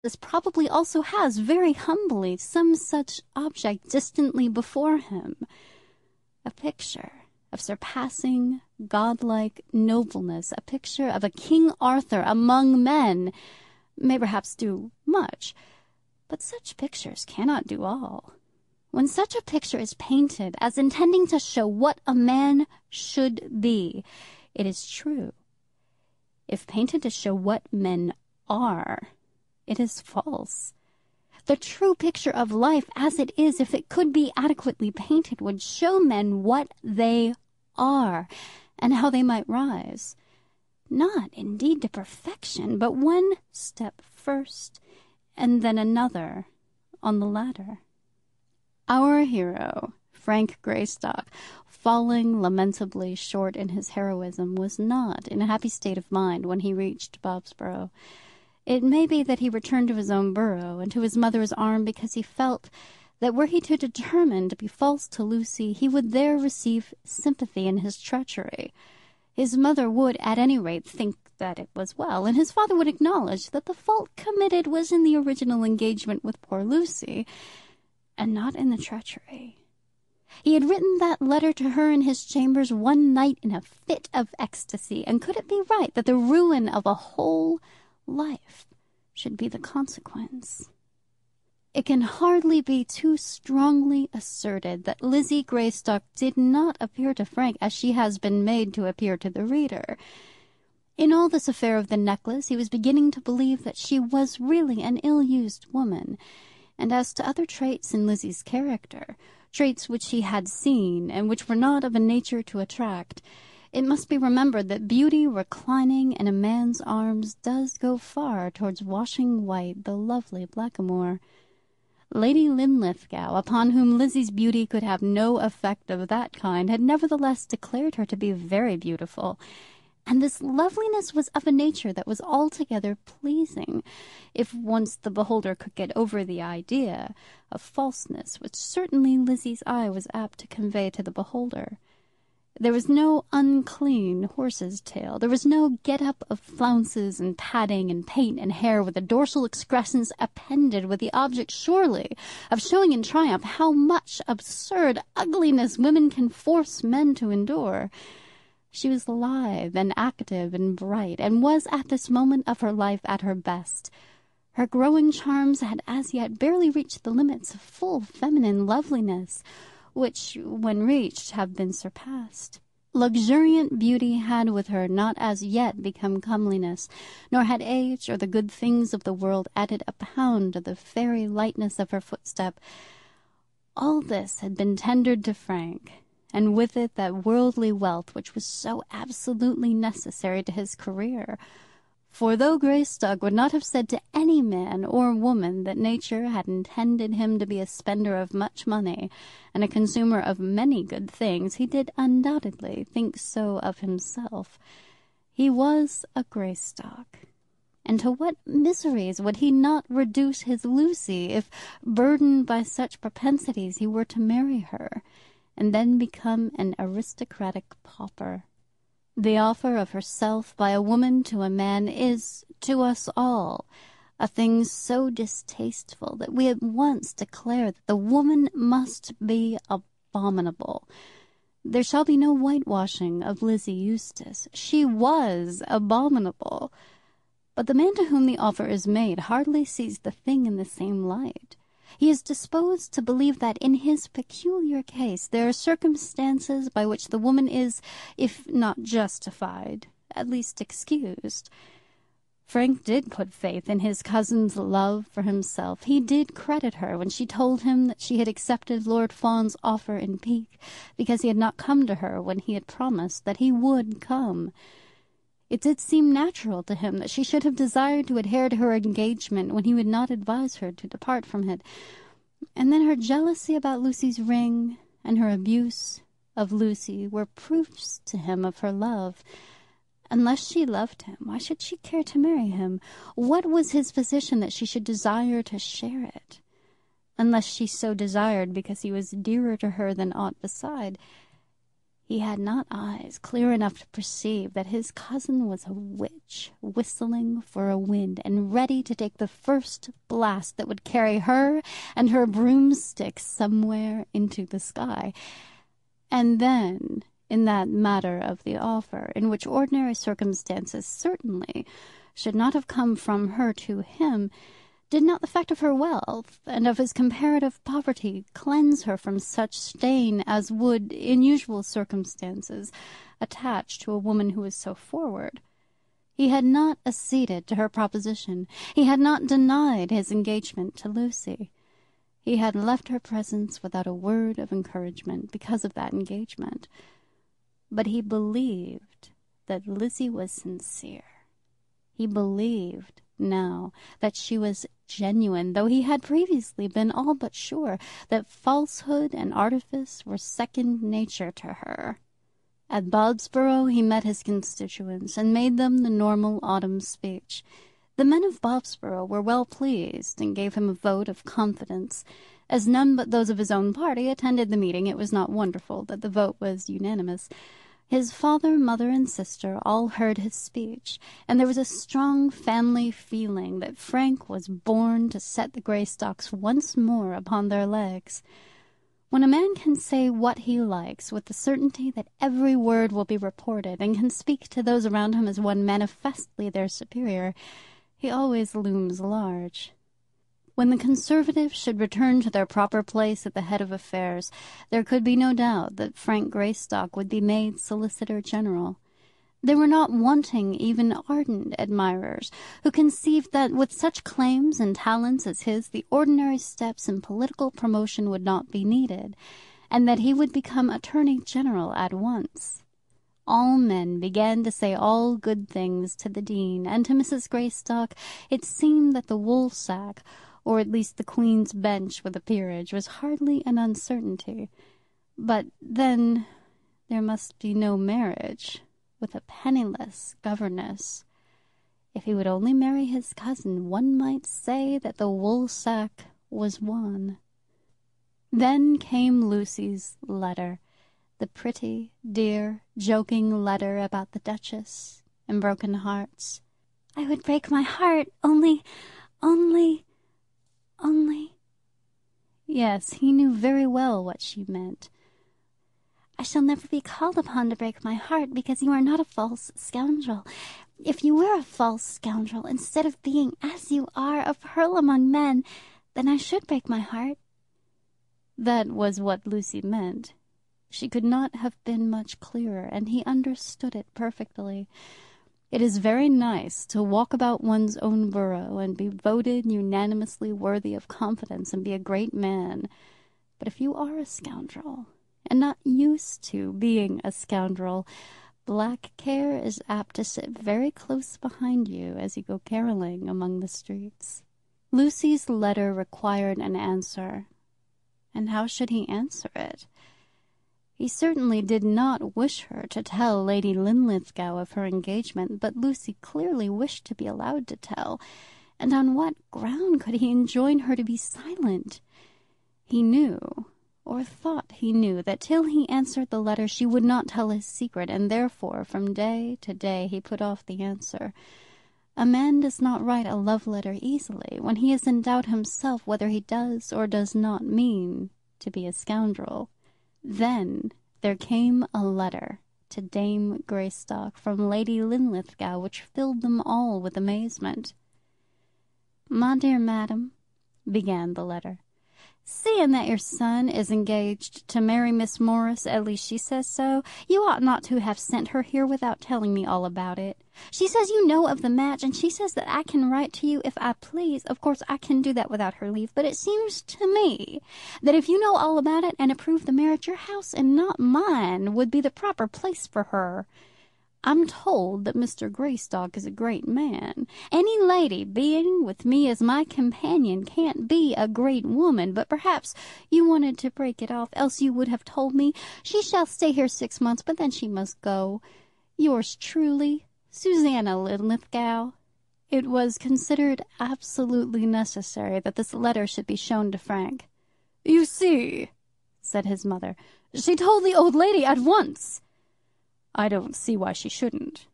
This probably also has, very humbly, some such object distantly before him. A picture of surpassing godlike nobleness, a picture of a King Arthur among men, may perhaps do much, but such pictures cannot do all. When such a picture is painted as intending to show what a man should be, it is true. If painted to show what men are, it is false. The true picture of life as it is, if it could be adequately painted, would show men what they are and how they might rise. Not, indeed, to perfection, but one step first, and then another on the ladder. Our hero, Frank Greystock, falling lamentably short in his heroism, was not in a happy state of mind when he reached Bobsborough. It may be that he returned to his own burrow and to his mother's arm because he felt that were he to determine to be false to Lucy, he would there receive sympathy in his treachery. His mother would, at any rate, think that it was well, and his father would acknowledge that the fault committed was in the original engagement with poor Lucy, and not in the treachery. He had written that letter to her in his chambers one night in a fit of ecstasy, and could it be right that the ruin of a whole life should be the consequence? It can hardly be too strongly asserted that Lizzie Greystock did not appear to Frank as she has been made to appear to the reader. In all this affair of the necklace, he was beginning to believe that she was really an ill-used woman, and as to other traits in Lizzie's character, traits which he had seen, and which were not of a nature to attract, it must be remembered that beauty reclining in a man's arms does go far towards washing white the lovely blackamoor. Lady Linlithgow, upon whom Lizzie's beauty could have no effect of that kind, had nevertheless declared her to be very beautiful, and this loveliness was of a nature that was altogether pleasing, if once the beholder could get over the idea of falseness, which certainly Lizzie's eye was apt to convey to the beholder. There was no unclean horse's tail. There was no get-up of flounces and padding and paint and hair, with a dorsal excrescence appended with the object, surely, of showing in triumph how much absurd ugliness women can force men to endure. She was lithe and active and bright, and was at this moment of her life at her best. Her growing charms had as yet barely reached the limits of full feminine loveliness, which, when reached, have been surpassed. Luxuriant beauty had with her not as yet become comeliness, nor had age or the good things of the world added a pound to the fairy lightness of her footstep. All this had been tendered to Frank, and with it that worldly wealth which was so absolutely necessary to his career. For though Greystock would not have said to any man or woman that nature had intended him to be a spender of much money and a consumer of many good things, he did undoubtedly think so of himself. He was a Greystock. And to what miseries would he not reduce his Lucy, if, burdened by such propensities, he were to marry her, and then become an aristocratic pauper? The offer of herself by a woman to a man is, to us all, a thing so distasteful that we at once declare that the woman must be abominable. There shall be no whitewashing of Lizzie Eustace. She was abominable. But the man to whom the offer is made hardly sees the thing in the same light. He is disposed to believe that in his peculiar case there are circumstances by which the woman is, if not justified, at least excused. Frank did put faith in his cousin's love for himself. He did credit her when she told him that she had accepted Lord Fawn's offer in pique, because he had not come to her when he had promised that he would come. It did seem natural to him that she should have desired to adhere to her engagement when he would not advise her to depart from it. And then her jealousy about Lucy's ring and her abuse of Lucy were proofs to him of her love. Unless she loved him, why should she care to marry him? What was his position that she should desire to share it? Unless she so desired because he was dearer to her than aught beside. He had not eyes clear enough to perceive that his cousin was a witch, whistling for a wind, and ready to take the first blast that would carry her and her broomstick somewhere into the sky. And then, in that matter of the offer, in which ordinary circumstances certainly should not have come from her to him, did not the fact of her wealth and of his comparative poverty cleanse her from such stain as would, in usual circumstances, attach to a woman who was so forward? He had not acceded to her proposition. He had not denied his engagement to Lucy. He had left her presence without a word of encouragement because of that engagement. But he believed that Lizzie was sincere. He believed now that she was genuine, though he had previously been all but sure that falsehood and artifice were second nature to her. At Bobsborough he met his constituents, and made them the normal autumn speech. The men of Bobsborough were well pleased, and gave him a vote of confidence. As none but those of his own party attended the meeting, it was not wonderful that the vote was unanimous. His father, mother, and sister all heard his speech, and there was a strong family feeling that Frank was born to set the Greystocks once more upon their legs. When a man can say what he likes with the certainty that every word will be reported, and can speak to those around him as one manifestly their superior, he always looms large. When the Conservatives should return to their proper place at the head of affairs, there could be no doubt that Frank Greystock would be made Solicitor General. There were not wanting even ardent admirers who conceived that with such claims and talents as his, the ordinary steps in political promotion would not be needed, and that he would become Attorney General at once. All men began to say all good things to the Dean, and to Mrs. Greystock it seemed that the woolsack, or at least the Queen's Bench with a peerage, was hardly an uncertainty. But then there must be no marriage with a penniless governess. If he would only marry his cousin, one might say that the woolsack was won. Then came Lucy's letter, the pretty, dear, joking letter about the Duchess and broken hearts. "I would break my heart, only... Yes, he knew very well what she meant. "I shall never be called upon to break my heart, because you are not a false scoundrel. If you were a false scoundrel, instead of being, as you are, a pearl among men, then I should break my heart." That was what Lucy meant. She could not have been much clearer, and he understood it perfectly. It is very nice to walk about one's own borough and be voted unanimously worthy of confidence and be a great man. But if you are a scoundrel, and not used to being a scoundrel, black care is apt to sit very close behind you as you go caroling among the streets. Lucy's letter required an answer, and how should he answer it? He certainly did not wish her to tell Lady Linlithgow of her engagement, but Lucy clearly wished to be allowed to tell, and on what ground could he enjoin her to be silent? He knew, or thought he knew, that till he answered the letter she would not tell his secret, and therefore from day to day he put off the answer. A man does not write a love letter easily when he is in doubt himself whether he does or does not mean to be a scoundrel. Then there came a letter to Dame Greystock from Lady Linlithgow, which filled them all with amazement. "My dear madam," began the letter, "seeing that your son is engaged to marry Miss Morris, at least she says so, you ought not to have sent her here without telling me all about it. She says you know of the match, and she says that I can write to you if I please. Of course, I can do that without her leave, but it seems to me that if you know all about it and approve the marriage, your house and not mine would be the proper place for her. I'm told that Mr. Greystock is a great man. Any lady being with me as my companion can't be a great woman, but perhaps you wanted to break it off, else you would have told me. She shall stay here 6 months, but then she must go. Yours truly, Susanna Linlithgow." It was considered absolutely necessary that this letter should be shown to Frank. "You see," said his mother. "She told the old lady at once." "I don't see why she shouldn't."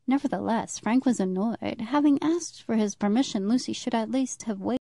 Nevertheless, Frank was annoyed. Having asked for his permission, Lucy should at least have waited.